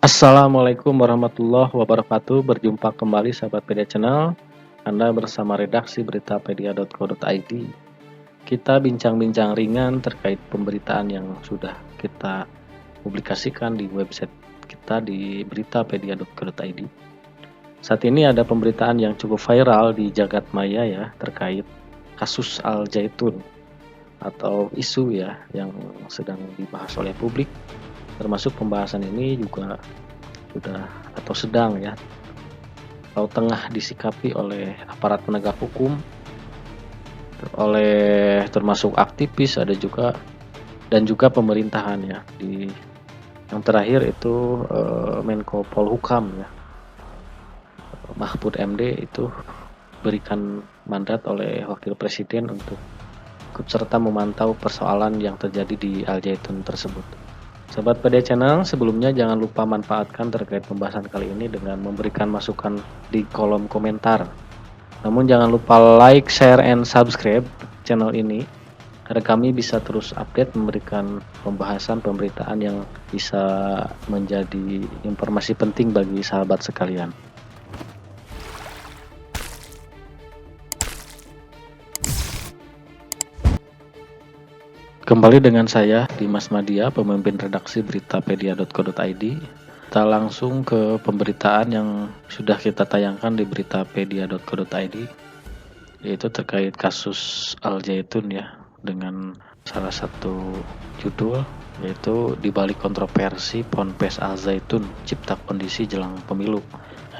Assalamualaikum warahmatullahi wabarakatuh. Berjumpa kembali sahabat Pedia Channel. Anda bersama redaksi beritapedia.co.id. Kita bincang-bincang ringan terkait pemberitaan yang sudah kita publikasikan di website kita di beritapedia.co.id. Saat ini ada pemberitaan yang cukup viral di jagat maya ya, terkait kasus Al Zaitun atau isu ya yang sedang dibahas oleh publik. Termasuk pembahasan ini juga sudah atau sedang ya atau tengah disikapi oleh aparat penegak hukum, oleh termasuk aktivis, ada juga dan juga pemerintahan ya. Di yang terakhir itu Menko Polhukam ya, Mahfud MD itu berikan mandat oleh Wakil Presiden untuk ikut serta memantau persoalan yang terjadi di Al Zaitun tersebut. Sahabat Pedia Channel, sebelumnya jangan lupa manfaatkan terkait pembahasan kali ini dengan memberikan masukan di kolom komentar. Namun jangan lupa like, share, and subscribe channel ini agar kami bisa terus update memberikan pembahasan pemberitaan yang bisa menjadi informasi penting bagi sahabat sekalian. Kembali dengan saya, Dimas Madia, pemimpin redaksi beritapedia.co.id. Kita langsung ke pemberitaan yang sudah kita tayangkan di beritapedia.co.id, yaitu terkait kasus Al Zaitun ya, dengan salah satu judul yaitu dibalik kontroversi Ponpes Al Zaitun cipta kondisi jelang pemilu.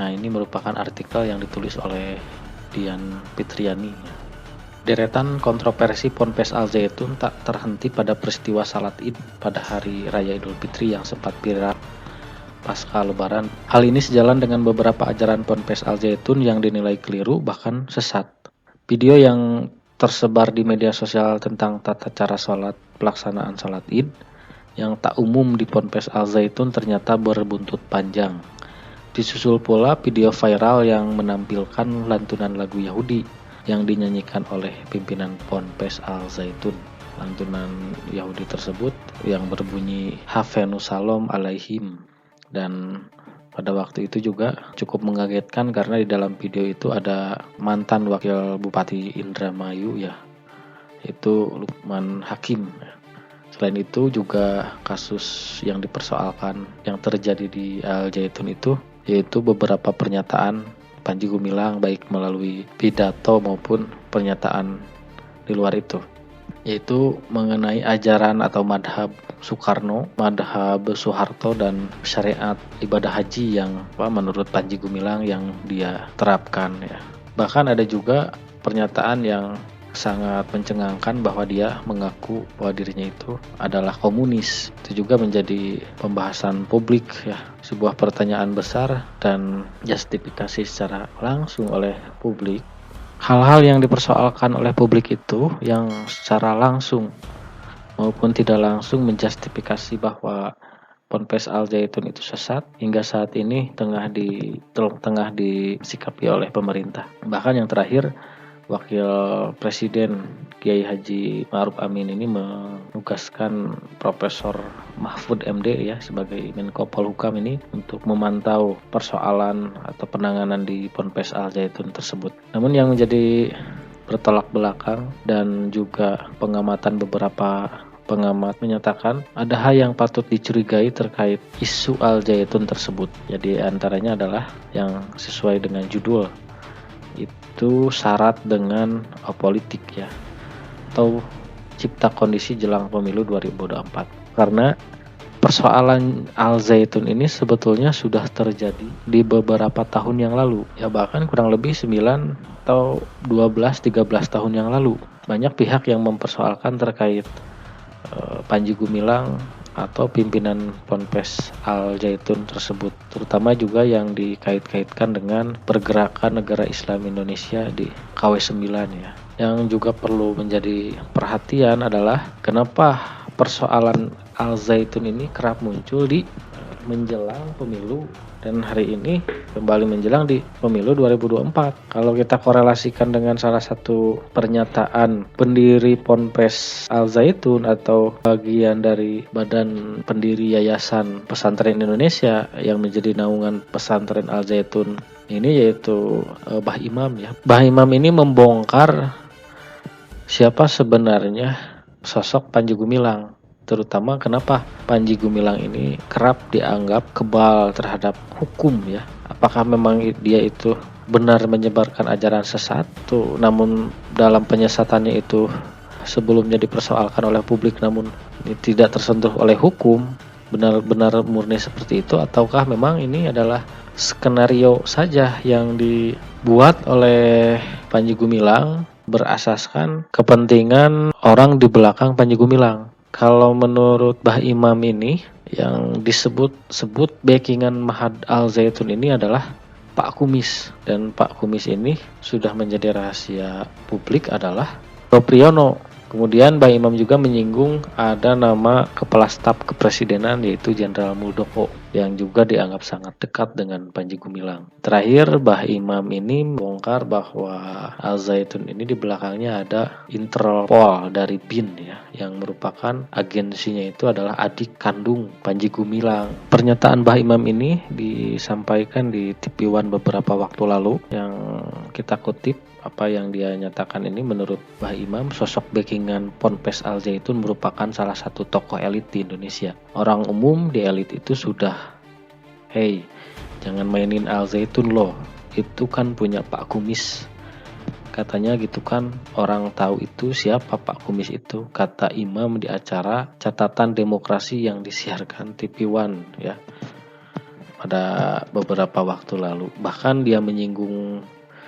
Nah, ini merupakan artikel yang ditulis oleh Dian Fitriani. Deretan kontroversi Ponpes Al Zaitun tak terhenti pada peristiwa salat Id pada hari Raya Idul Fitri yang sempat viral pasca Lebaran. Hal ini sejalan dengan beberapa ajaran Ponpes Al Zaitun yang dinilai keliru bahkan sesat. Video yang tersebar di media sosial tentang tata cara sholat pelaksanaan salat Id yang tak umum di Ponpes Al Zaitun ternyata berbuntut panjang. Disusul pula video viral yang menampilkan lantunan lagu Yahudi yang dinyanyikan oleh pimpinan Ponpes Al Zaitun. Lantunan Yahudi tersebut yang berbunyi Hafenu Salom alaihim, dan pada waktu itu juga cukup mengagetkan karena di dalam video itu ada mantan wakil Bupati Indramayu ya, yaitu Lukman Hakim. Selain itu juga kasus yang dipersoalkan yang terjadi di Al Zaitun itu yaitu beberapa pernyataan Panji Gumilang baik melalui pidato maupun pernyataan di luar itu, yaitu mengenai ajaran atau madhab Soekarno, madhab Soeharto, dan syariat ibadah haji yang menurut Panji Gumilang yang dia terapkan ya. Bahkan ada juga pernyataan yang sangat mencengangkan bahwa dia mengaku bahwa dirinya itu adalah komunis. Itu juga menjadi pembahasan publik ya, sebuah pertanyaan besar dan justifikasi secara langsung oleh publik. Hal-hal yang dipersoalkan oleh publik itu yang secara langsung maupun tidak langsung menjustifikasi bahwa Ponpes Al Zaitun itu sesat hingga saat ini tengah disikapi oleh pemerintah. Bahkan yang terakhir Wakil Presiden Kiai Haji Ma'ruf Amin ini menugaskan Profesor Mahfud MD ya sebagai Menko Polhukam ini untuk memantau persoalan atau penanganan di Ponpes Al Zaitun tersebut. Namun yang menjadi bertolak belakang dan juga pengamatan beberapa pengamat menyatakan ada hal yang patut dicurigai terkait isu Al Zaitun tersebut. Jadi antaranya adalah yang sesuai dengan judul, itu syarat dengan politik ya, atau cipta kondisi jelang pemilu 2024. Karena persoalan Al Zaitun ini sebetulnya sudah terjadi di beberapa tahun yang lalu ya, bahkan kurang lebih 9 atau 12-13 tahun yang lalu. Banyak pihak yang mempersoalkan terkait Panji Gumilang atau pimpinan Ponpes Al Zaitun tersebut, terutama juga yang dikait-kaitkan dengan pergerakan negara Islam Indonesia di KW9 ya. Yang juga perlu menjadi perhatian adalah kenapa persoalan Al Zaitun ini kerap muncul di menjelang pemilu, dan hari ini kembali menjelang di pemilu 2024. Kalau kita korelasikan dengan salah satu pernyataan pendiri Ponpes Al Zaitun atau bagian dari badan pendiri Yayasan Pesantren Indonesia yang menjadi naungan Pesantren Al Zaitun ini, yaitu Bah Imam ya. Bah Imam ini membongkar siapa sebenarnya sosok Panji Gumilang, terutama kenapa Panji Gumilang ini kerap dianggap kebal terhadap hukum ya. Apakah memang dia itu benar menyebarkan ajaran sesat tuh, namun dalam penyesatannya itu sebelumnya dipersoalkan oleh publik namun ini tidak tersentuh oleh hukum, benar-benar murni seperti itu, ataukah memang ini adalah skenario saja yang dibuat oleh Panji Gumilang berasaskan kepentingan orang di belakang Panji Gumilang. Kalau menurut Bah Imam ini, yang disebut backingan Mahad Al Zaitun ini adalah Pak Kumis, dan Pak Kumis ini sudah menjadi rahasia publik adalah Priyono. Kemudian Bah Imam juga menyinggung ada nama kepala staf kepresidenan yaitu Jenderal Muldoko yang juga dianggap sangat dekat dengan Panji Gumilang. Terakhir, Bah Imam ini membongkar bahwa Al Zaitun ini di belakangnya ada Interpol dari BIN ya, yang merupakan agensinya itu adalah adik kandung Panji Gumilang. Pernyataan Bah Imam ini disampaikan di TV One beberapa waktu lalu, yang kita kutip apa yang dia nyatakan ini. Menurut Bah Imam, sosok backingan Ponpes Al Zaitun merupakan salah satu tokoh elit di Indonesia. Orang umum di elit itu sudah, hey, jangan mainin Al Zaitun loh, itu kan punya Pak Kumis. Katanya gitu kan, orang tahu itu siapa Pak Kumis itu, kata Imam di acara Catatan Demokrasi yang disiarkan TV One ya pada beberapa waktu lalu. Bahkan dia menyinggung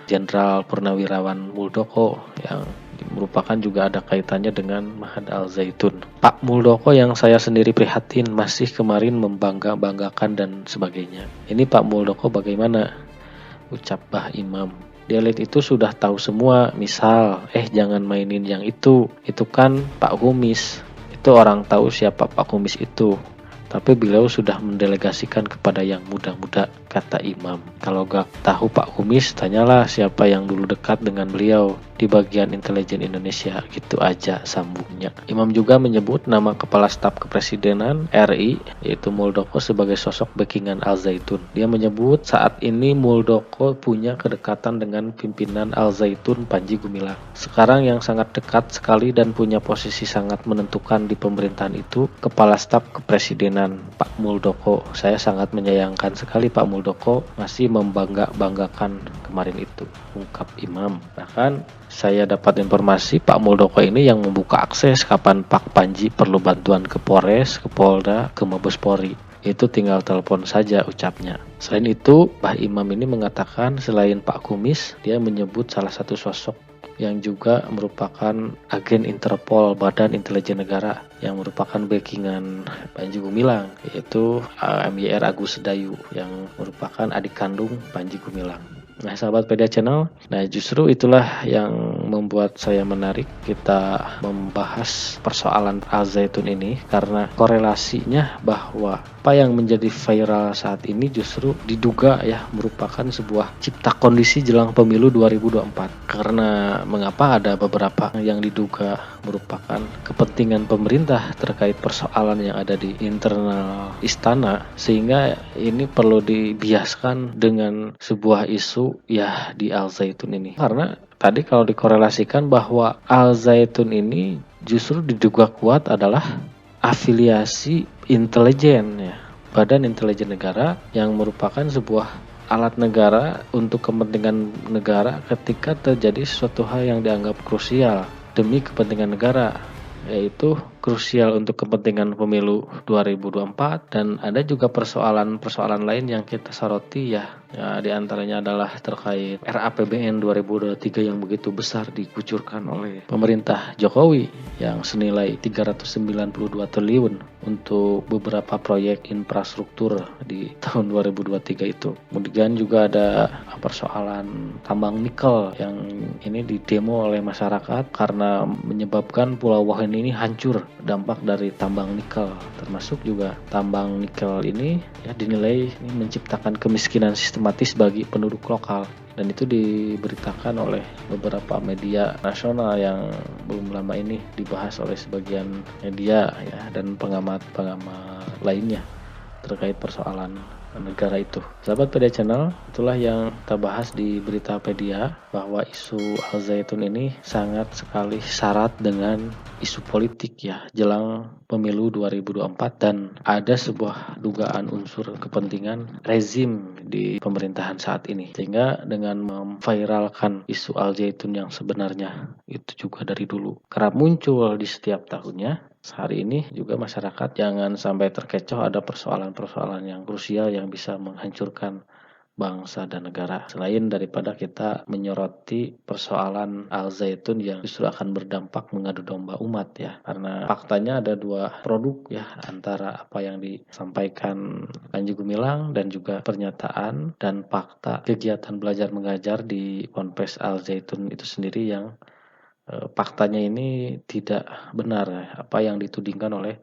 Jenderal Purnawirawan Muldoko yang merupakan juga ada kaitannya dengan Mahad Al Zaitun. Pak Muldoko yang saya sendiri prihatin masih kemarin membanggakan dan sebagainya. Ini Pak Muldoko bagaimana? Ucap Bah Imam. Di elit itu sudah tahu semua, misal, jangan mainin yang itu kan Pak Kumis. Itu orang tahu siapa Pak Kumis itu. Tapi beliau sudah mendelegasikan kepada yang muda-muda, kata Imam. Kalau gak tahu Pak Kumis, tanyalah siapa yang dulu dekat dengan beliau di bagian intelijen Indonesia, gitu aja sambungnya. Imam juga menyebut nama kepala staf kepresidenan RI, yaitu Muldoko, sebagai sosok backingan Al Zaitun. Dia menyebut saat ini Muldoko punya kedekatan dengan pimpinan Al Zaitun Panji Gumilang. Sekarang yang sangat dekat sekali dan punya posisi sangat menentukan di pemerintahan itu kepala staf kepresidenan Pak Muldoko. Saya sangat menyayangkan sekali Pak Muldoko masih membanggakan kemarin itu, ungkap Imam. Bahkan saya dapat informasi Pak Muldoko ini yang membuka akses kapan Pak Panji perlu bantuan ke Polres, ke Polda, ke Mabes Polri. Itu tinggal telepon saja, ucapnya. Selain itu, Bah Imam ini mengatakan selain Pak Kumis, dia menyebut salah satu sosok yang juga merupakan agen Interpol, Badan Intelijen Negara, yang merupakan backingan Panji Gumilang, yaitu MYR Agus Sedayu, yang merupakan adik kandung Panji Gumilang. Nah, sahabat Pedia Channel, justru itulah yang membuat saya menarik kita membahas persoalan Al Zaitun ini, karena korelasinya bahwa apa yang menjadi viral saat ini justru diduga ya merupakan sebuah cipta kondisi jelang pemilu 2024. Karena mengapa ada beberapa yang diduga merupakan kepentingan pemerintah terkait persoalan yang ada di internal istana, sehingga ini perlu dibiaskan dengan sebuah isu ya di Al Zaitun ini. Karena tadi kalau dikorelasikan bahwa Al Zaitun ini justru diduga kuat adalah afiliasi intelijen ya, Badan Intelijen Negara, yang merupakan sebuah alat negara untuk kepentingan negara ketika terjadi sesuatu hal yang dianggap krusial demi kepentingan negara, yaitu krusial untuk kepentingan pemilu 2024, dan ada juga persoalan-persoalan lain yang kita soroti ya. Di antaranya adalah terkait RAPBN 2023 yang begitu besar dikucurkan oleh pemerintah Jokowi yang senilai 392 triliun untuk beberapa proyek infrastruktur di tahun 2023 itu. Kemudian juga ada persoalan tambang nikel yang ini didemo oleh masyarakat karena menyebabkan Pulau Wahen ini hancur dampak dari tambang nikel. Termasuk juga tambang nikel ini ya dinilai ini menciptakan kemiskinan sistematis bagi penduduk lokal, dan itu diberitakan oleh beberapa media nasional yang belum lama ini dibahas oleh sebagian media ya dan pengamat-pengamat lainnya terkait persoalan negara itu. Sahabat Pedia Channel, itulah yang kita bahas di Beritapedia, bahwa isu Al Zaitun ini sangat sekali syarat dengan isu politik ya jelang pemilu 2024, dan ada sebuah dugaan unsur kepentingan rezim di pemerintahan saat ini, sehingga dengan memviralkan isu Al Zaitun yang sebenarnya itu juga dari dulu kerap muncul di setiap tahunnya, hari ini juga masyarakat jangan sampai terkecoh ada persoalan-persoalan yang krusial yang bisa menghancurkan bangsa dan negara. Selain daripada kita menyoroti persoalan Al Zaitun yang justru akan berdampak mengadu domba umat ya. Karena faktanya ada dua produk ya, antara apa yang disampaikan Panji Gumilang dan juga pernyataan dan fakta kegiatan belajar mengajar di Ponpes Al Zaitun itu sendiri yang faktanya ini tidak benar apa yang ditudingkan oleh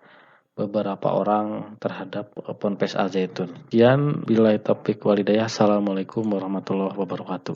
beberapa orang terhadap Ponpes Al Zaitun. Sekian, billahi taufiq walhidayah. Assalamualaikum warahmatullahi wabarakatuh.